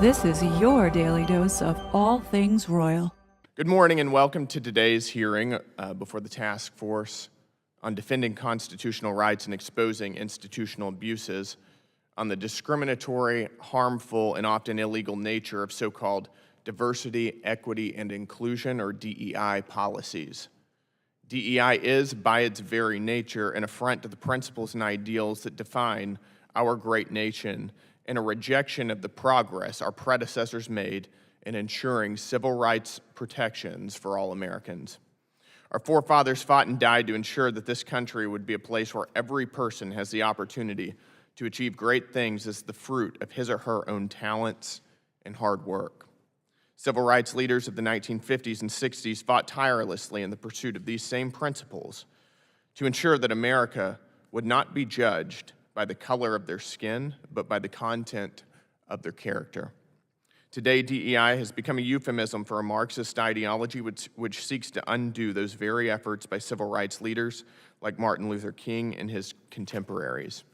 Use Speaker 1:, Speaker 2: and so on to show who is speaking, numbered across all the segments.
Speaker 1: This is your daily dose of all things royal.
Speaker 2: Good morning and welcome to today's hearing before the Task Force on Defending Constitutional Rights and Exposing Institutional Abuses on the discriminatory, harmful, and often illegal nature of so-called diversity, equity, and inclusion, or DEI policies. DEI is, by its very nature, an affront to the principles and ideals that define our great nation and a rejection of the progress our predecessors made in ensuring civil rights protections for all Americans. Our forefathers fought and died to ensure that this country would be a place where every person has the opportunity to achieve great things as the fruit of his or her own talents and hard work. Civil rights leaders of the 1950s and 60s fought tirelessly in the pursuit of these same principles to ensure that America would not be judged by the color of their skin, but by the content of their character. Today, DEI has become a euphemism for a Marxist ideology which seeks to undo those very efforts by civil rights leaders like Martin Luther King and his contemporaries.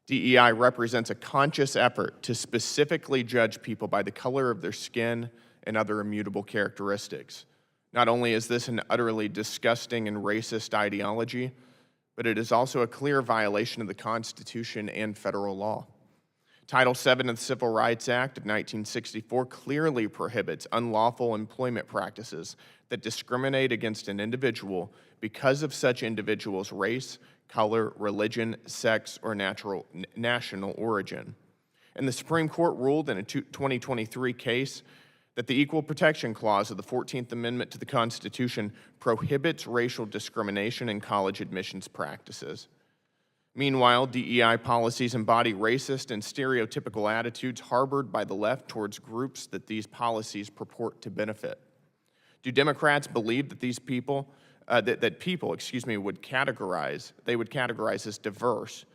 Speaker 2: DEI represents a conscious effort to specifically judge people by the color of their skin and other immutable characteristics. Not only is this an utterly disgusting and racist ideology, but it is also a clear violation of the Constitution and federal law. Title VII of the Civil Rights Act of 1964 clearly prohibits unlawful employment practices that discriminate against an individual because of such individual's race, color, religion, sex, or national origin. And the Supreme Court ruled in a 2023 case that the Equal Protection Clause of the 14th Amendment to the Constitution prohibits racial discrimination in college admissions practices. Meanwhile, DEI policies embody racist and stereotypical attitudes harbored by the left towards groups that these policies purport to benefit. Do Democrats believe that these people, people would categorize as diverse,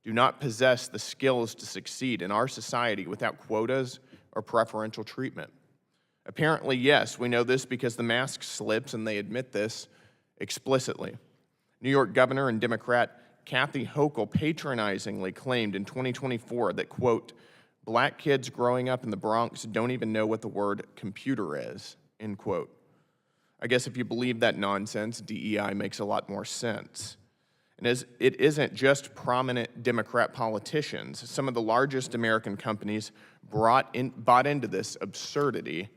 Speaker 2: do not possess the skills to succeed in our society without quotas or preferential treatment? Apparently, yes, we know this because the mask slips and they admit this explicitly. New York Governor and Democrat Kathy Hochul patronizingly claimed in 2024 that, quote, black kids growing up in the Bronx don't even know what the word computer is, end quote. I guess if you believe that nonsense, DEI makes a lot more sense. And as it isn't just prominent Democrat politicians, some of the largest American companies bought into this absurdity.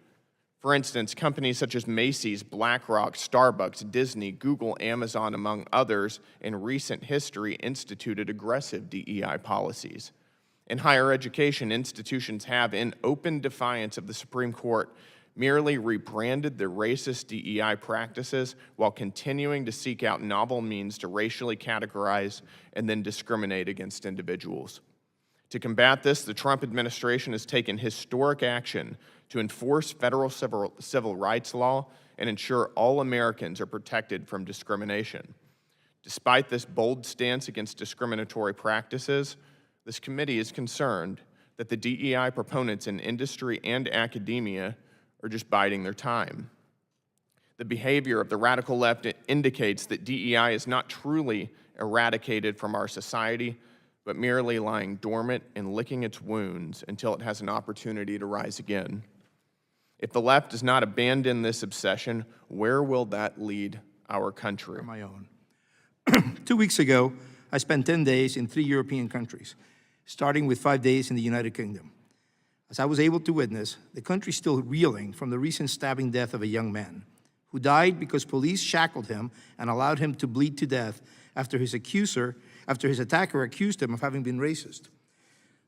Speaker 2: For instance, companies such as Macy's, BlackRock, Starbucks, Disney, Google, Amazon, among others, in recent history instituted aggressive DEI policies. In higher education, institutions have, in open defiance of the Supreme Court, merely rebranded their racist DEI practices while continuing to seek out novel means to racially categorize and then discriminate against individuals. To combat this, the Trump administration has taken historic action to enforce federal civil rights law and ensure all Americans are protected from discrimination. Despite this bold stance against discriminatory practices, this committee is concerned that the DEI proponents in industry and academia are just biding their time. The behavior of the radical left indicates that DEI is not truly eradicated from our society, but merely lying dormant and licking its wounds until it has an opportunity to rise again. If the left does not abandon this obsession, where will that lead our country?
Speaker 3: My own. 2 weeks ago, I spent 10 days in 3 European countries, starting with 5 days in the United Kingdom. As I was able to witness, the country is still reeling from the recent stabbing death of a young man who died because police shackled him and allowed him to bleed to death after his attacker accused him of having been racist.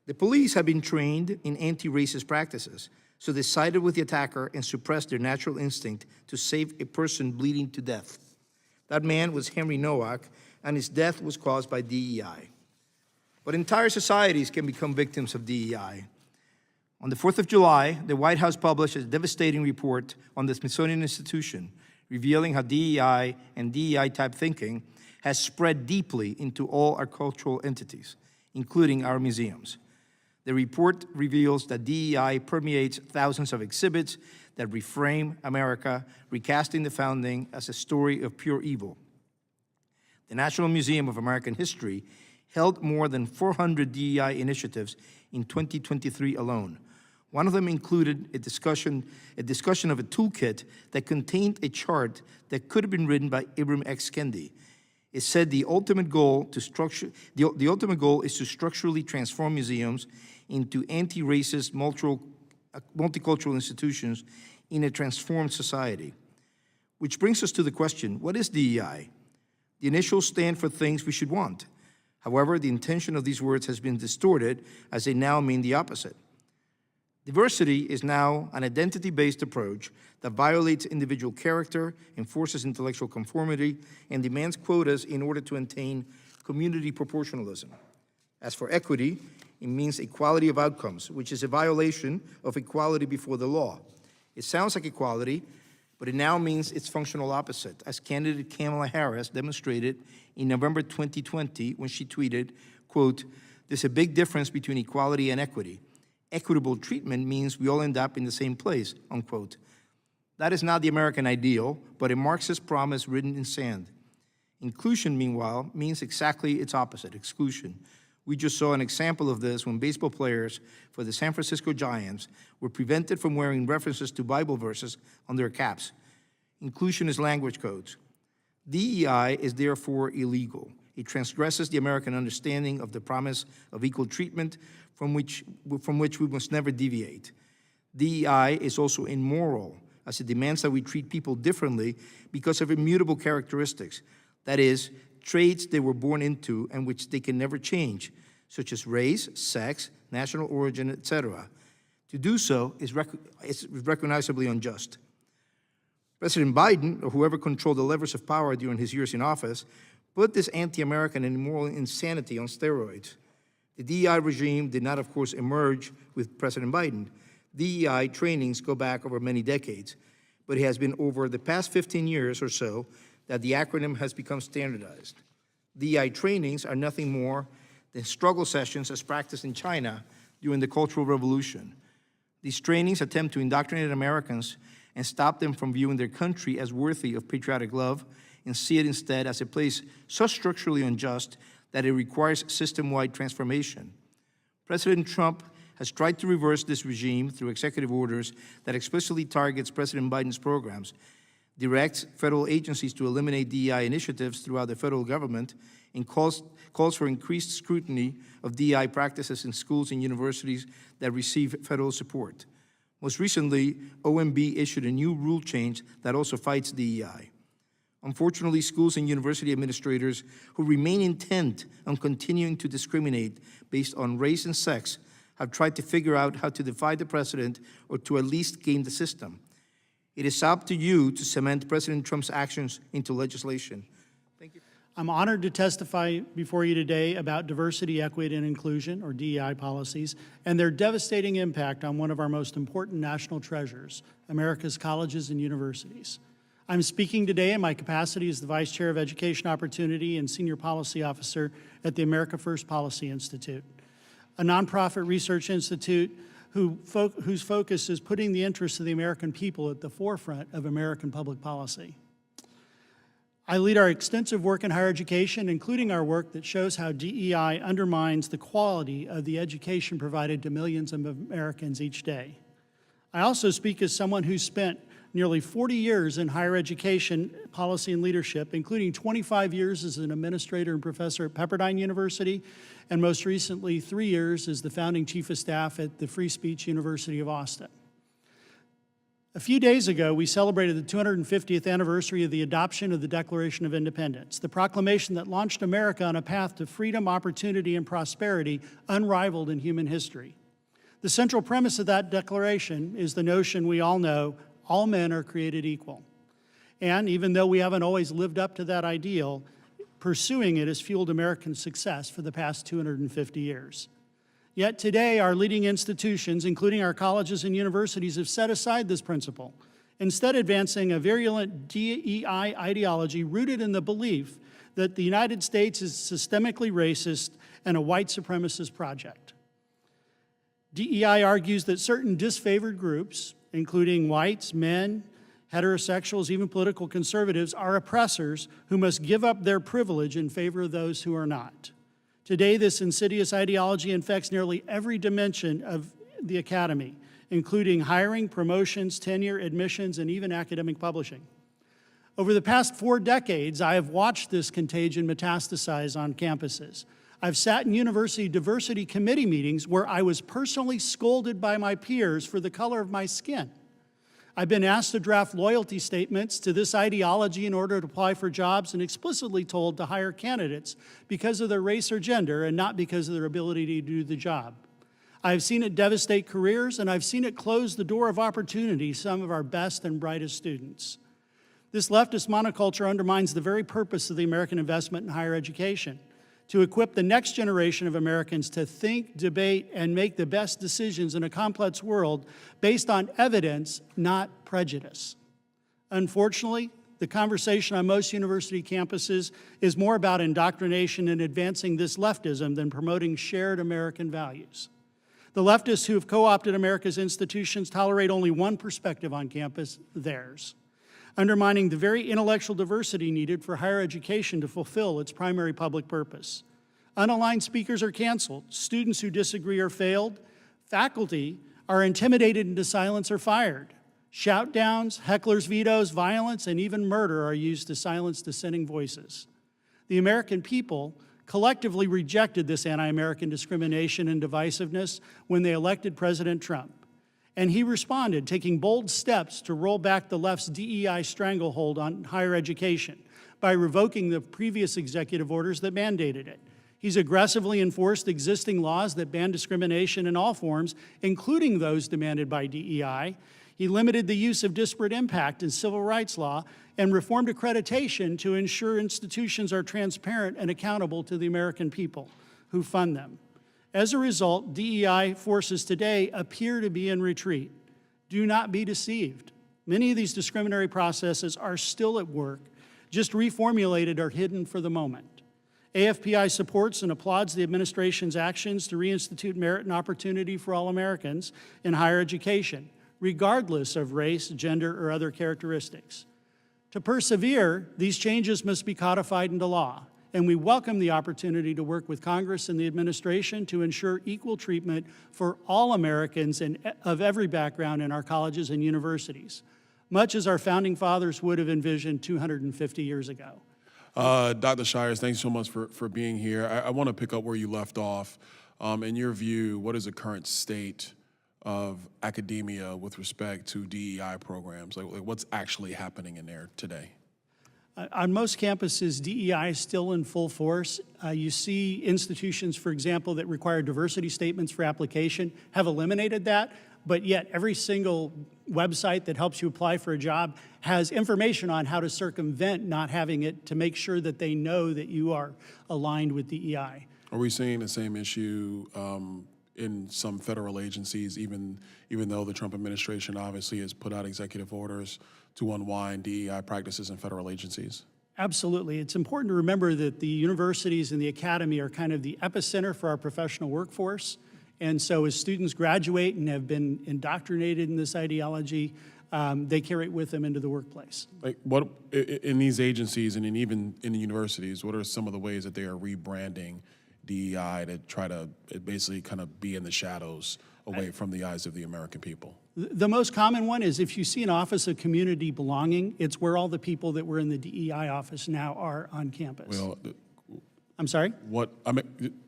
Speaker 3: The police had been trained in anti-racist practices, so they sided with the attacker and suppressed their natural instinct to save a person bleeding to death. That man was Henry Nowak, and his death was caused by DEI. But entire societies can become victims of DEI. On the 4th of July, the White House published a devastating report on the Smithsonian Institution, revealing how DEI and DEI-type thinking has spread deeply into all our cultural entities, including our museums. The report reveals that DEI permeates thousands of exhibits that reframe America, recasting the founding as a story of pure evil. The National Museum of American History held more than 400 DEI initiatives in 2023 alone, One of them included a discussion of a toolkit that contained a chart that could have been written by Ibram X. Kendi. It said the ultimate goal is to structurally transform museums into anti-racist, multicultural institutions in a transformed society. Which brings us to the question, what is DEI? The initials stand for things we should want. However, the intention of these words has been distorted as they now mean the opposite. Diversity is now an identity-based approach that violates individual character, enforces intellectual conformity, and demands quotas in order to attain community proportionalism. As for equity, it means equality of outcomes, which is a violation of equality before the law. It sounds like equality, but it now means its functional opposite, as candidate Kamala Harris demonstrated in November 2020 when she tweeted, quote, "There's a big difference between equality and equity. Equitable treatment means we all end up in the same place," unquote. That is not the American ideal, but a Marxist promise written in sand. Inclusion, meanwhile, means exactly its opposite, exclusion. We just saw an example of this when baseball players for the San Francisco Giants were prevented from wearing references to Bible verses on their caps. Inclusion is language codes. DEI is therefore illegal. It transgresses the American understanding of the promise of equal treatment from which we must never deviate. DEI is also immoral, as it demands that we treat people differently because of immutable characteristics, that is, traits they were born into and which they can never change, such as race, sex, national origin, etc. To do so is recognizably unjust. President Biden, or whoever controlled the levers of power during his years in office, put this anti-American and moral insanity on steroids. The DEI regime did not, of course, emerge with President Biden. DEI trainings go back over many decades, but it has been over the past 15 years or so that the acronym has become standardized. DEI trainings are nothing more than struggle sessions as practiced in China during the Cultural Revolution. These trainings attempt to indoctrinate Americans and stop them from viewing their country as worthy of patriotic love and see it instead as a place so structurally unjust that it requires system-wide transformation. President Trump has tried to reverse this regime through executive orders that explicitly targets President Biden's programs, directs federal agencies to eliminate DEI initiatives throughout the federal government, and calls for increased scrutiny of DEI practices in schools and universities that receive federal support. Most recently, OMB issued a new rule change that also fights DEI. Unfortunately, schools and university administrators who remain intent on continuing to discriminate based on race and sex have tried to figure out how to defy the president or to at least game the system. It is up to you to cement President Trump's actions into legislation. Thank you.
Speaker 4: I'm honored to testify before you today about diversity, equity, and inclusion, or DEI policies, and their devastating impact on one of our most important national treasures, America's colleges and universities. I'm speaking today in my capacity as the Vice Chair of Education Opportunity and Senior Policy Officer at the America First Policy Institute, a nonprofit research institute whose focus is putting the interests of the American people at the forefront of American public policy. I lead our extensive work in higher education, including our work that shows how DEI undermines the quality of the education provided to millions of Americans each day. I also speak as someone who spent nearly 40 years in higher education policy and leadership, including 25 years as an administrator and professor at Pepperdine University, and most recently 3 years as the founding chief of staff at the Free Speech University of Austin. A few days ago, we celebrated the 250th anniversary of the adoption of the Declaration of Independence, the proclamation that launched America on a path to freedom, opportunity, and prosperity unrivaled in human history. The central premise of that declaration is the notion we all know: all men are created equal. And even though we haven't always lived up to that ideal, pursuing it has fueled American success for the past 250 years. Yet today, our leading institutions, including our colleges and universities, have set aside this principle, instead advancing a virulent DEI ideology rooted in the belief that the United States is systemically racist and a white supremacist project. DEI argues that certain disfavored groups, including whites, men, heterosexuals, even political conservatives, are oppressors who must give up their privilege in favor of those who are not. Today, this insidious ideology infects nearly every dimension of the academy, including hiring, promotions, tenure, admissions, and even academic publishing. Over the past 4 decades, I have watched this contagion metastasize on campuses. I've sat in university diversity committee meetings where I was personally scolded by my peers for the color of my skin. I've been asked to draft loyalty statements to this ideology in order to apply for jobs and explicitly told to hire candidates because of their race or gender and not because of their ability to do the job. I've seen it devastate careers, and I've seen it close the door of opportunity to some of our best and brightest students. This leftist monoculture undermines the very purpose of the American investment in higher education, to equip the next generation of Americans to think, debate, and make the best decisions in a complex world based on evidence, not prejudice. Unfortunately, the conversation on most university campuses is more about indoctrination and advancing this leftism than promoting shared American values. The leftists who have co-opted America's institutions tolerate only one perspective on campus, theirs, undermining the very intellectual diversity needed for higher education to fulfill its primary public purpose. Unaligned speakers are canceled, students who disagree are failed, faculty are intimidated into silence or fired. Shout-downs, hecklers' vetoes, violence, and even murder are used to silence dissenting voices. The American people collectively rejected this anti-American discrimination and divisiveness when they elected President Trump. And he responded, taking bold steps to roll back the left's DEI stranglehold on higher education by revoking the previous executive orders that mandated it. He's aggressively enforced existing laws that ban discrimination in all forms, including those demanded by DEI. He limited the use of disparate impact in civil rights law and reformed accreditation to ensure institutions are transparent and accountable to the American people who fund them. As a result, DEI forces today appear to be in retreat. Do not be deceived. Many of these discriminatory processes are still at work, just reformulated or hidden for the moment. AFPI supports and applauds the administration's actions to reinstitute merit and opportunity for all Americans in higher education, regardless of race, gender, or other characteristics. To persevere, these changes must be codified into law, and we welcome the opportunity to work with Congress and the administration to ensure equal treatment for all Americans and of every background in our colleges and universities, much as our founding fathers would have envisioned 250 years ago.
Speaker 5: Dr. Shires, thanks so much for being here. I want to pick up where you left off. In your view, what is the current state of academia with respect to DEI programs? Like what's actually happening in there today?
Speaker 4: On most campuses, DEI is still in full force. You see institutions, for example, that require diversity statements for application have eliminated that, but yet every single website that helps you apply for a job has information on how to circumvent not having it to make sure that they know that you are aligned with DEI.
Speaker 5: Are we seeing the same issue in some federal agencies, even though the Trump administration obviously has put out executive orders to unwind DEI practices in federal agencies?
Speaker 4: Absolutely. It's important to remember that the universities and the academy are kind of the epicenter for our professional workforce. And so as students graduate and have been indoctrinated in this ideology, they carry it with them into the workplace.
Speaker 5: Like what, in these agencies and even in the universities, what are some of the ways that they are rebranding DEI to try to basically kind of be in the shadows away from the eyes of the American people?
Speaker 4: The most common one is if you see an office of community belonging, it's where all the people that were in the DEI office now are on campus.
Speaker 5: Well,
Speaker 4: I'm sorry?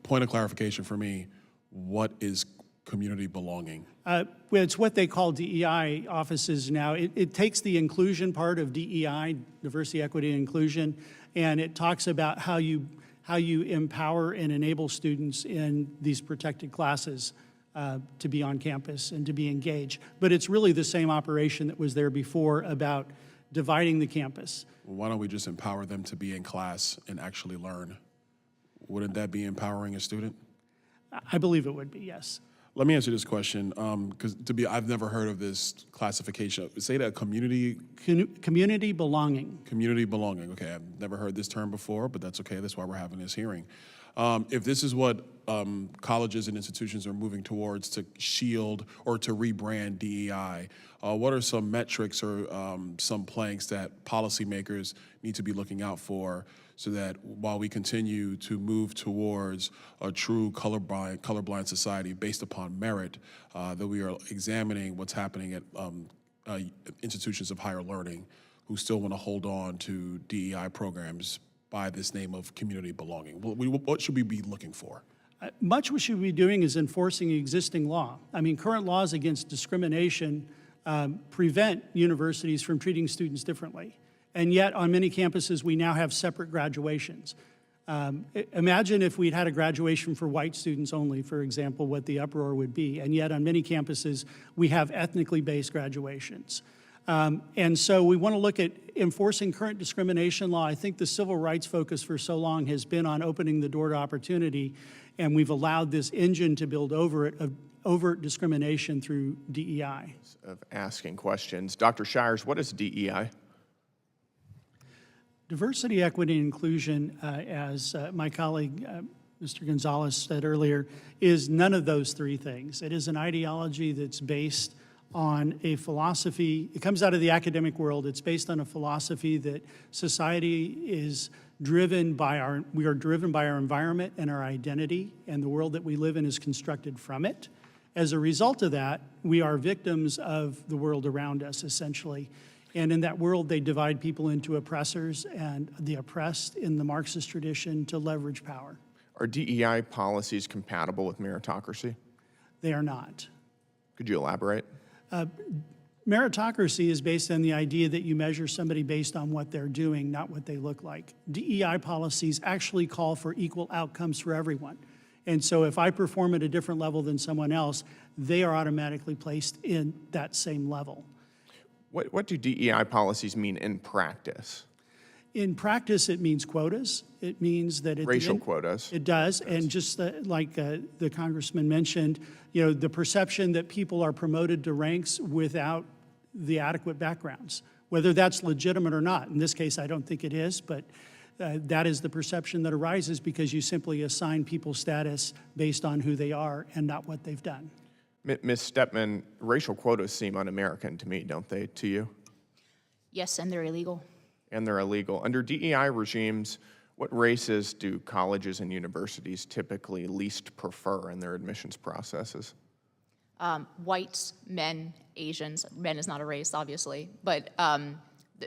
Speaker 5: Point of clarification for me, what is community belonging?
Speaker 4: Well, it's what they call DEI offices now. It takes the inclusion part of DEI, diversity, equity, and inclusion, and it talks about how you empower and enable students in these protected classes to be on campus and to be engaged. But it's really the same operation that was there before about dividing the campus.
Speaker 5: Well, why don't we just empower them to be in class and actually learn? Wouldn't that be empowering a student?
Speaker 4: I believe it would be, yes.
Speaker 5: Let me answer this question, because I've never heard of this classification. Say that community
Speaker 4: belonging.
Speaker 5: Community belonging. Okay, I've never heard this term before, but that's okay. That's why we're having this hearing. If this is what colleges and institutions are moving towards to shield or to rebrand DEI, what are some metrics or some planks that policymakers need to be looking out for so that while we continue to move towards a true colorblind society based upon merit, that we are examining what's happening at institutions of higher learning who still want to hold on to DEI programs by this name of community belonging. What should we be looking for?
Speaker 4: Much we should be doing is enforcing existing law. I mean, current laws against discrimination prevent universities from treating students differently. And yet, on many campuses, we now have separate graduations. Imagine if we'd had a graduation for white students only, for example, what the uproar would be. And yet, on many campuses, we have ethnically based graduations. And so we want to look at enforcing current discrimination law. I think the civil rights focus for so long has been on opening the door to opportunity, and we've allowed this engine to build over it of overt discrimination through DEI.
Speaker 2: Of asking questions. Dr. Shires, what is DEI?
Speaker 4: Diversity, equity, and inclusion, as my colleague, Mr. Gonzalez said earlier, is none of those three things. It is an ideology that's based on a philosophy. It comes out of the academic world. It's based on a philosophy that society is driven by we are driven by our environment and our identity, and the world that we live in is constructed from it. As a result of that, we are victims of the world around us, essentially. And in that world, they divide people into oppressors and the oppressed in the Marxist tradition to leverage power.
Speaker 2: Are DEI policies compatible with meritocracy?
Speaker 4: They are not.
Speaker 2: Could you elaborate?
Speaker 4: Meritocracy is based on the idea that you measure somebody based on what they're doing, not what they look like. DEI policies actually call for equal outcomes for everyone. And so if I perform at a different level than someone else, they are automatically placed in that same level.
Speaker 2: What do DEI policies mean in practice?
Speaker 4: In practice, it means quotas. It means that
Speaker 2: Racial quotas.
Speaker 4: It does, and just like the congressman mentioned, you know, the perception that people are promoted to ranks without the adequate backgrounds, whether that's legitimate or not. In this case, I don't think it is, but that is the perception that arises because you simply assign people status based on who they are and not what they've done.
Speaker 2: Ms. Stepman, racial quotas seem un-American to me, don't they, to you?
Speaker 6: Yes, and they're illegal.
Speaker 2: And they're illegal. Under DEI regimes, what races do colleges and universities typically least prefer in their admissions processes?
Speaker 6: Whites, men, Asians. Men is not a race, obviously, but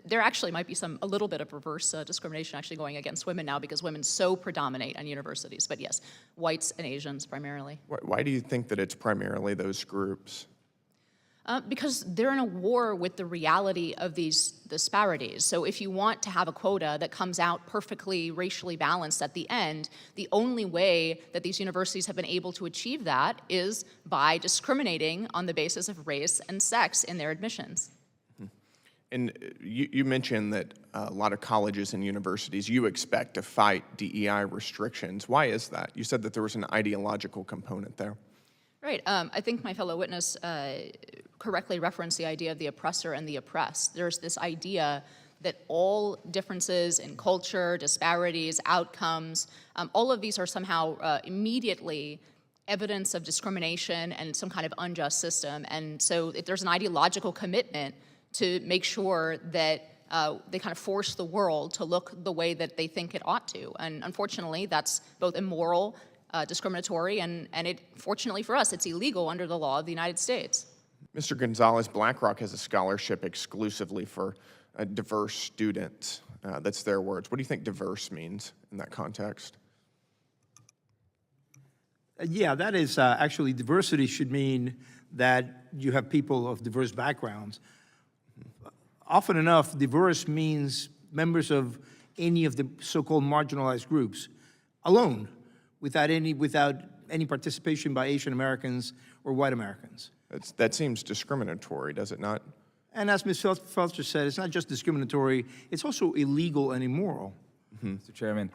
Speaker 6: there actually might be a little bit of reverse discrimination actually going against women now because women so predominate on universities. But yes, whites and Asians primarily.
Speaker 2: Why do you think that it's primarily those groups?
Speaker 6: Because they're in a war with the reality of these disparities. So if you want to have a quota that comes out perfectly racially balanced at the end, the only way that these universities have been able to achieve that is by discriminating on the basis of race and sex in their admissions.
Speaker 2: And you mentioned that a lot of colleges and universities, you expect to fight DEI restrictions. Why is that? You said that there was an ideological component there.
Speaker 6: Right. I think my fellow witness correctly referenced the idea of the oppressor and the oppressed. There's this idea that all differences in culture, disparities, outcomes, all of these are somehow immediately evidence of discrimination and some kind of unjust system. And so if there's an ideological commitment to make sure that they kind of force the world to look the way that they think it ought to. And unfortunately, that's both immoral, discriminatory, and fortunately for us, it's illegal under the law of the United States.
Speaker 2: Mr. Gonzalez, BlackRock has a scholarship exclusively for diverse students. That's their words. What do you think diverse means in that context?
Speaker 3: Yeah, that is actually diversity should mean that you have people of diverse backgrounds. Often enough, diverse means members of any of the so-called marginalized groups alone, without any participation by Asian Americans or white Americans.
Speaker 2: That seems discriminatory, does it not?
Speaker 3: And as Ms. Felcher said, it's not just discriminatory, it's also illegal and immoral.
Speaker 7: Mr. Chairman.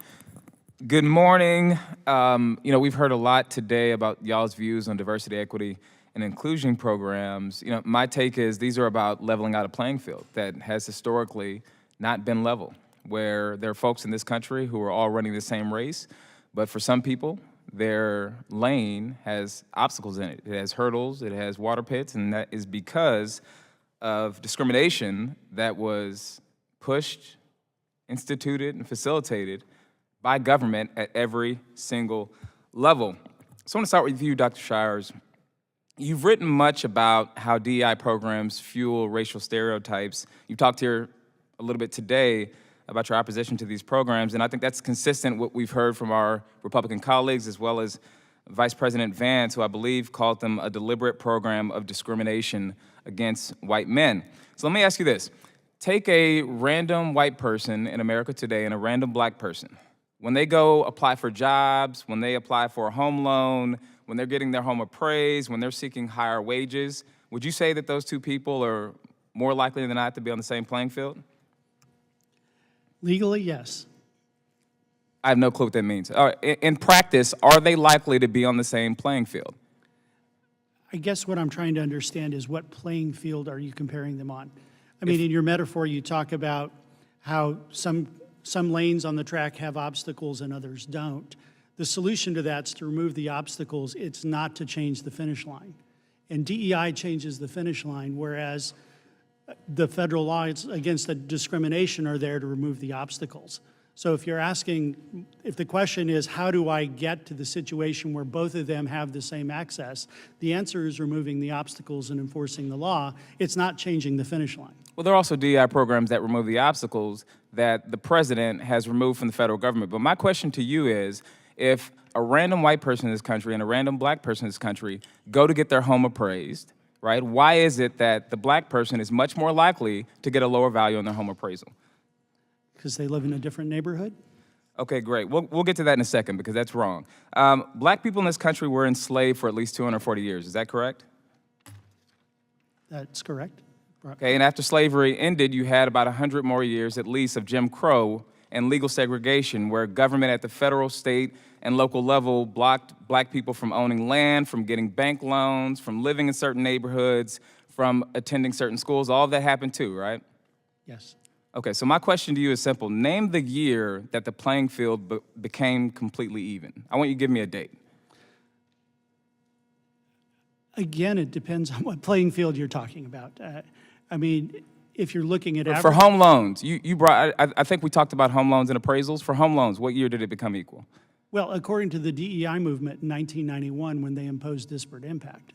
Speaker 7: Good morning. We've heard a lot today about y'all's views on diversity, equity, and inclusion programs. My take is these are about leveling out a playing field that has historically not been level, where there are folks in this country who are all running the same race, but for some people, their lane has obstacles in it. It has hurdles, it has water pits, and that is because of discrimination that was pushed instituted and facilitated by government at every single level. So I want to start with you, Dr. Shires. You've written much about how DEI programs fuel racial stereotypes. You talked here a little bit today about your opposition to these programs, and I think that's consistent with what we've heard from our Republican colleagues, as well as Vice President Vance, who I believe called them a deliberate program of discrimination against white men. So let me ask you this. Take a random white person in America today and a random black person. When they go apply for jobs, when they apply for a home loan, when they're getting their home appraised, when they're seeking higher wages, would you say that those two people are more likely than not to be on the same playing field?
Speaker 4: Legally, yes.
Speaker 7: I have no clue what that means. All right, in practice, are they likely to be on the same playing field?
Speaker 4: I guess what I'm trying to understand is what playing field are you comparing them on? I mean, in your metaphor, you talk about how some lanes on the track have obstacles and others don't. The solution to that is to remove the obstacles. It's not to change the finish line. And DEI changes the finish line, whereas the federal laws against the discrimination are there to remove the obstacles. So if you're asking, if the question is, how do I get to the situation where both of them have the same access, the answer is removing the obstacles and enforcing the law. It's not changing the finish line.
Speaker 7: Well, there are also DEI programs that remove the obstacles that the president has removed from the federal government. But my question to you is, if a random white person in this country and a random black person in this country go to get their home appraised, right, why is it that the black person is much more likely to get a lower value on their home appraisal?
Speaker 4: Because they live in a different neighborhood?
Speaker 7: Okay, great. We'll get to that in a second because that's wrong. Black people in this country were enslaved for at least 240 years. Is that correct?
Speaker 4: That's correct.
Speaker 7: Okay, and after slavery ended, you had about 100 more years at least of Jim Crow and legal segregation, where government at the federal, state, and local level blocked black people from owning land, from getting bank loans, from living in certain neighborhoods, from attending certain schools. All of that happened too, right?
Speaker 4: Yes.
Speaker 7: Okay, so my question to you is simple. Name the year that the playing field became completely even. I want you to give me a date.
Speaker 4: Again, it depends on what playing field you're talking about. I mean, if you're looking at
Speaker 7: For home loans, you brought, I think we talked about home loans and appraisals. For home loans, what year did it become equal?
Speaker 4: Well, according to the DEI movement in 1991, when they imposed disparate impact.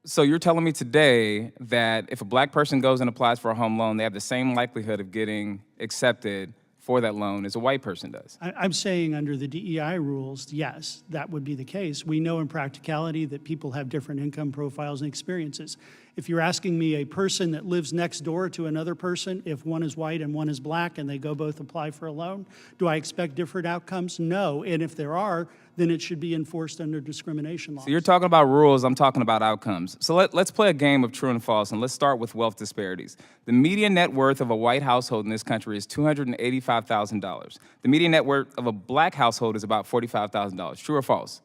Speaker 7: So you're telling me today that if a black person goes and applies for a home loan, they have the same likelihood of getting accepted for that loan as a white person does?
Speaker 4: I'm saying under the DEI rules, yes, that would be the case. We know in practicality that people have different income profiles and experiences. If you're asking me a person that lives next door to another person, if one is white and one is black and they go both apply for a loan, do I expect different outcomes? No. And if there are, then it should be enforced under discrimination laws.
Speaker 7: So you're talking about rules, I'm talking about outcomes. So let's play a game of true and false, and let's start with wealth disparities. The median net worth of a white household in this country is $285,000. The median net worth of a black household is about $45,000. True or false?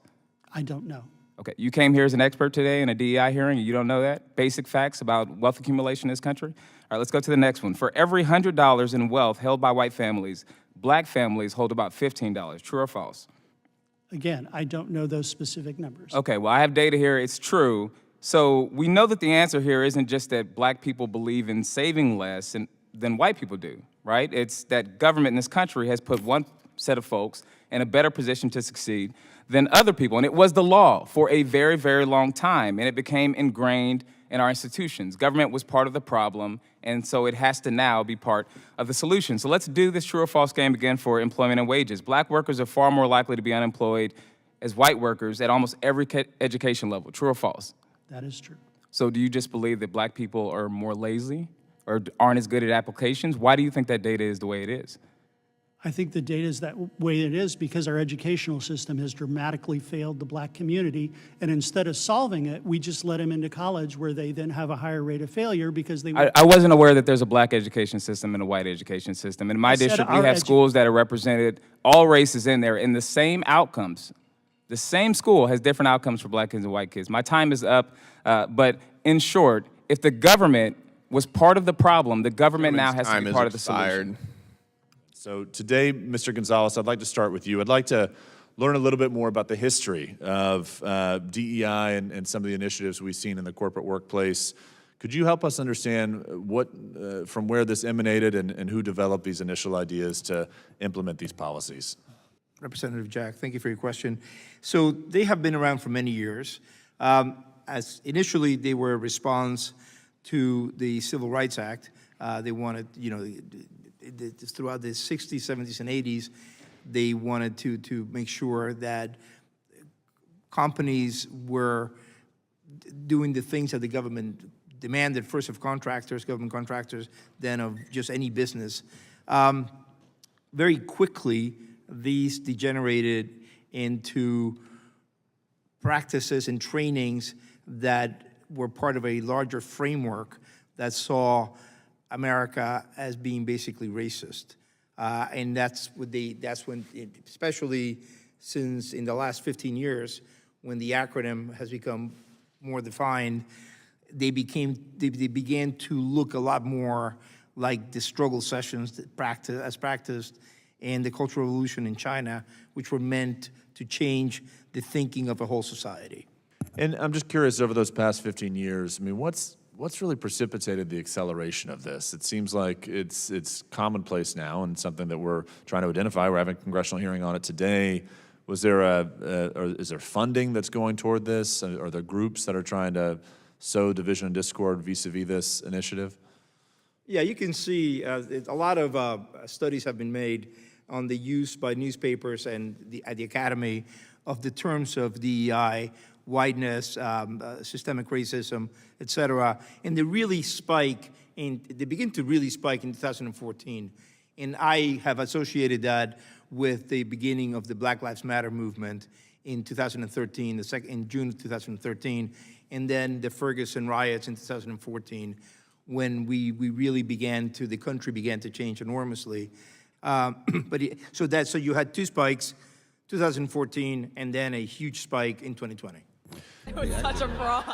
Speaker 4: I don't know.
Speaker 7: Okay, you came here as an expert today in a DEI hearing, and you don't know that? Basic facts about wealth accumulation in this country? All right, let's go to the next one. For every $100 in wealth held by white families, black families hold about $15. True or false?
Speaker 4: Again, I don't know those specific numbers.
Speaker 7: Okay, well, I have data here. It's true. So we know that the answer here isn't just that black people believe in saving less than white people do, right? It's that government in this country has put one set of folks in a better position to succeed than other people. And it was the law for a very, very long time, and it became ingrained in our institutions. Government was part of the problem, and so it has to now be part of the solution. So let's do this true or false game again for employment and wages. Black workers are far more likely to be unemployed as white workers at almost every education level. True or false?
Speaker 4: That is true.
Speaker 7: So do you just believe that black people are more lazy or aren't as good at applications? Why do you think that data is the way it is?
Speaker 4: I think the data is that way it is because our educational system has dramatically failed the black community, and instead of solving it, we just let them into college where they then have a higher rate of failure because they...
Speaker 7: I wasn't aware that there's a black education system and a white education system. In my district, we have schools that are represented, all races in there, and the same outcomes. The same school has different outcomes for black kids and white kids. My time is up, but in short, if the government was part of the problem, the government now has to be part of the solution.
Speaker 8: So today, Mr. Gonzalez, I'd like to start with you. I'd like to learn a little bit more about the history of DEI and some of the initiatives we've seen in the corporate workplace. Could you help us understand what, from where this emanated and who developed these initial ideas to implement these policies?
Speaker 3: Representative Jack, thank you for your question. So they have been around for many years. As initially, they were a response to the Civil Rights Act. They wanted, throughout the 60s, 70s, and 80s, they wanted to make sure that companies were doing the things that the government demanded, first of contractors, government contractors, then of just any business. Very quickly, these degenerated into practices and trainings that were part of a larger framework that saw America as being basically racist. And that's when, especially since in the last 15 years, when the acronym has become more defined, they began to look a lot more like the struggle sessions that practiced in the Cultural Revolution in China, which were meant to change the thinking of a whole society.
Speaker 8: And I'm just curious, over those past 15 years, I mean, what's really precipitated the acceleration of this? It seems like it's commonplace now and something that we're trying to identify. We're having a congressional hearing on it today. Was there or is there funding that's going toward this? Are there groups that are trying to sow division and discord vis-a-vis this initiative?
Speaker 3: Yeah, you can see a lot of studies have been made on the use by newspapers and at the Academy of the terms of DEI, whiteness, systemic racism, et cetera. And they begin to really spike in 2014. And I have associated that with the beginning of the Black Lives Matter movement in 2013, in June of 2013, and then the Ferguson riots in 2014, when we really the country began to change enormously. So you had two spikes, 2014, and then a huge spike in 2020.
Speaker 6: It was such a fraud.